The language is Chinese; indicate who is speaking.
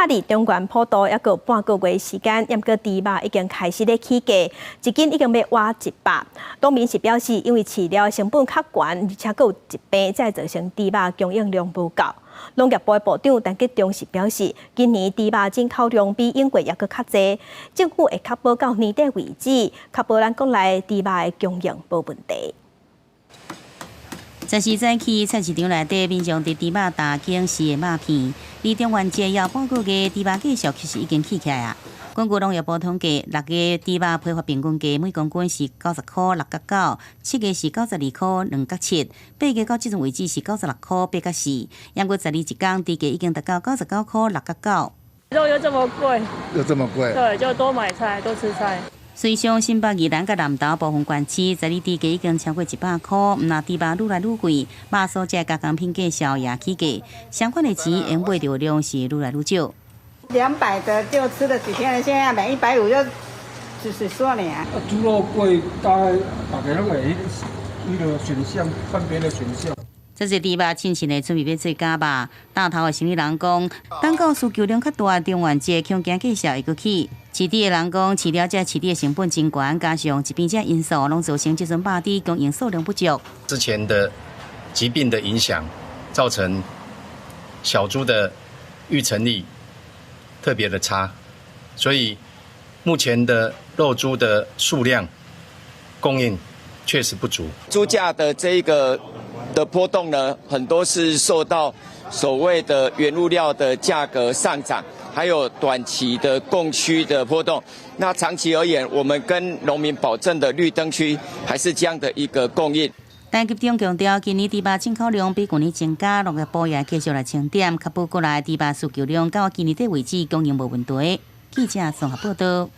Speaker 1: 离中原普渡还有半个月时间，也个猪肉已经开始咧起价，一斤已经要挖100。农民是表示，因为饲料成本较悬，而且还有疾病，才造成猪肉供应量不够。农业部的部长陈吉仲是表示，今年猪肉进口量比英国也搁较济，政府会确保到年底为止，确保咱国内猪肉的供应无问题。
Speaker 2: 10时早起，菜市场内底民众伫猪肉打警示的肉片，离中元节要半个月，猪肉价数其实已经起起来啊。根据农业部统计，6月猪肉批发平均价每公斤是90块6角9，7月是92块2角7，8月到即阵为止是96块8角4，阳过12一天，猪价已经达到99块6角9。
Speaker 3: 肉又这么贵，
Speaker 4: 又这么贵，
Speaker 3: 对，就多买菜，多吃菜。
Speaker 2: 随上新北、宜兰甲南投部分县市，在日猪价已经超过100块，毋那猪肉愈来愈贵，肉所食加工品价销也起价，相款的钱用买到量是愈来愈少。
Speaker 5: 200的就吃了几天了，现在买150就是说呢。
Speaker 6: 猪肉贵，大家拢会那个选项，看别的选项。
Speaker 2: 这些猪肉亲情的准备要做假肉，大头的生意人讲，等到需求量较大，中元节恐惊价销会搁起。饲猪的人讲，饲料这饲猪的成本真悬，加上疾病这因素，拢造成这阵肉猪供应数量不足。
Speaker 7: 之前的疾病的影响，造成小猪的育成力特别的差，所以目前的肉猪的数量供应确实不足。
Speaker 8: 猪价的这一个的波动呢，很多是受到所谓的原物料的价格上涨，还有短期的供需的波动。那长期而言，我们跟农民保证的绿灯区还是这样的一个供应。
Speaker 2: 陈吉仲强调，今年猪肉进口量比去年增加，农业部也继续来清点，确保国内猪肉需求量到今年底为止供应无问题。记者综合报道。